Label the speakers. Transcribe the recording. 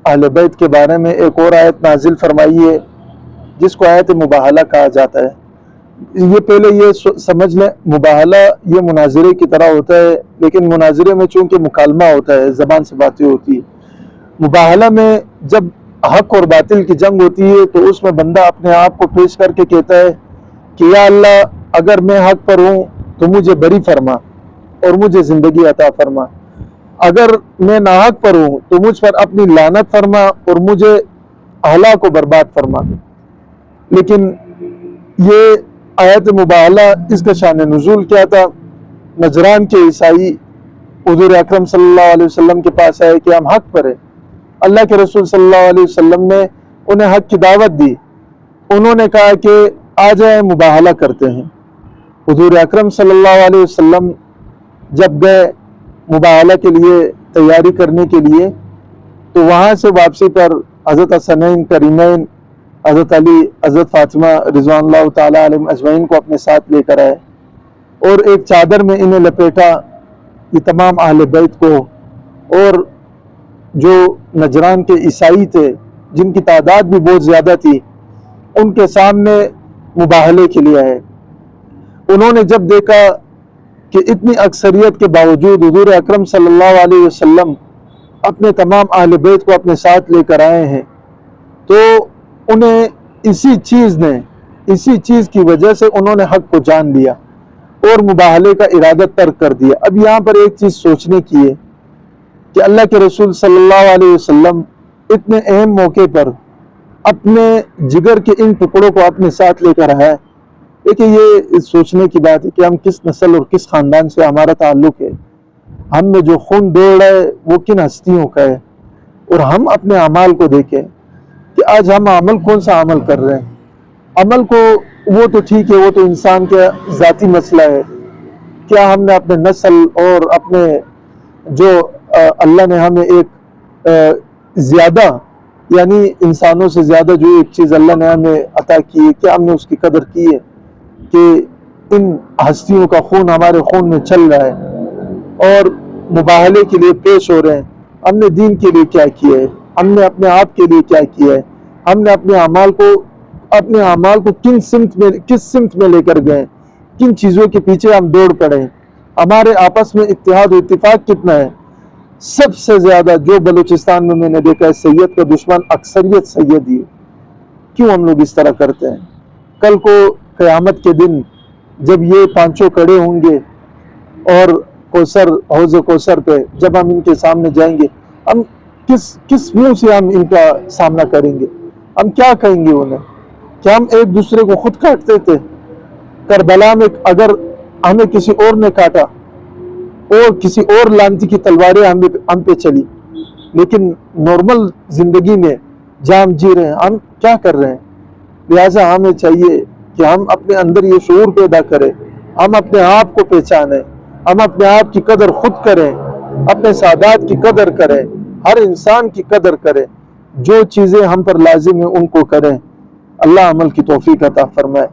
Speaker 1: اہل بیت کے بارے میں ایک اور آیت نازل فرمائی ہے جس کو آیت مباہلہ کہا جاتا ہے۔ یہ پہلے یہ سمجھ لیں، مباہلہ یہ مناظرے کی طرح ہوتا ہے، لیکن مناظرے میں چونکہ مکالمہ ہوتا ہے، زبان سے باتیں ہوتی ہے۔ مباہلہ میں جب حق اور باطل کی جنگ ہوتی ہے تو اس میں بندہ اپنے آپ کو پیش کر کے کہتا ہے کہ یا اللہ، اگر میں حق پر ہوں تو مجھے بری فرما اور مجھے زندگی عطا فرما، اگر میں ناحق پر ہوں تو مجھ پر اپنی لعنت فرما اور مجھے ہلاک و برباد فرما۔ لیکن یہ آیت مباہلہ، اس کا شان نزول کیا تھا؟ نجران کے عیسائی حضور اکرم صلی اللہ علیہ وسلم کے پاس آئے کہ ہم حق پر ہیں۔ اللہ کے رسول صلی اللہ علیہ وسلم نے انہیں حق کی دعوت دی۔ انہوں نے کہا کہ آ جائیں، مباہلہ کرتے ہیں۔ حضور اکرم صلی اللہ علیہ وسلم جب گئے مباہلہ کے لیے، تیاری کرنے کے لیے، تو وہاں سے واپسی پر حضرت حسنین کریمین، حضرت علی، حضرت فاطمہ رضوان اللہ تعالیٰ علیہم اجمعین کو اپنے ساتھ لے کر آئے اور ایک چادر میں انہیں لپیٹا، یہ تمام اہل بیت کو، اور جو نجران کے عیسائی تھے جن کی تعداد بھی بہت زیادہ تھی، ان کے سامنے مباہلے کے لیے آئے۔ انہوں نے جب دیکھا کہ اتنی اکثریت کے باوجود حضور اکرم صلی اللہ علیہ وسلم اپنے تمام اہل بیت کو اپنے ساتھ لے کر آئے ہیں، تو انہیں اسی چیز کی وجہ سے انہوں نے حق کو جان لیا اور مباہلے کا ارادہ ترک کر دیا۔ اب یہاں پر ایک چیز سوچنے کی ہے کہ اللہ کے رسول صلی اللہ علیہ وسلم اتنے اہم موقع پر اپنے جگر کے ان ٹکڑوں کو اپنے ساتھ لے کر آئے۔ لیکن یہ سوچنے کی بات ہے کہ ہم کس نسل اور کس خاندان سے ہمارا تعلق ہے، ہم میں جو خون دوڑ رہا ہے وہ کن ہستیوں کا ہے، اور ہم اپنے اعمال کو دیکھیں کہ آج ہم عمل کون سا عمل کر رہے ہیں۔ عمل کو وہ تو ٹھیک ہے، وہ تو انسان کا ذاتی مسئلہ ہے، کیا ہم نے اپنے نسل اور اپنے جو اللہ نے ہمیں ایک زیادہ، یعنی انسانوں سے زیادہ جو ایک چیز اللہ نے ہمیں عطا کی ہے، کیا ہم نے اس کی قدر کی ہے کہ ان ہستیوں کا خون ہمارے خون میں چل رہا ہے اور مباہلے کے لیے پیش ہو رہے ہیں۔ ہم نے دین کے لیے کیا کیا ہے، ہم نے اپنے آپ کے لیے کیا کیا ہے، ہم نے اپنے اعمال کو کس سمت میں لے کر گئے، کن چیزوں کے پیچھے ہم دوڑ پڑے، ہمارے آپس میں اتحاد و اتفاق کتنا ہے۔ سب سے زیادہ جو بلوچستان میں نے دیکھا ہے، سید کا دشمن اکثریت سید ہی ہے۔ کیوں ہم لوگ اس طرح کرتے ہیں؟ کل کو قیامت کے دن جب یہ پانچوں کڑے ہوں گے اور حوض کوثر پہ جب ہم ان کے سامنے جائیں گے، ہم کس منہ سے ہم ان کا سامنا کریں گے؟ ہم کیا کہیں گے انہیں؟ کیا ہم ایک دوسرے کو خود کاٹتے تھے؟ کربلا میں اگر ہمیں کسی اور نے کاٹا اور کسی اور لعنتی کی تلواریں ہم پہ چلی، لیکن نارمل زندگی میں جہاں ہم جی رہے ہیں، ہم کیا کر رہے ہیں؟ لہٰذا ہمیں چاہیے کہ ہم اپنے اندر یہ شعور پیدا کریں، ہم اپنے آپ کو پہچانیں، ہم اپنے آپ کی قدر خود کریں، اپنے سادات کی قدر کریں، ہر انسان کی قدر کریں، جو چیزیں ہم پر لازم ہیں ان کو کریں۔ اللہ عمل کی توفیق عطا فرمائے۔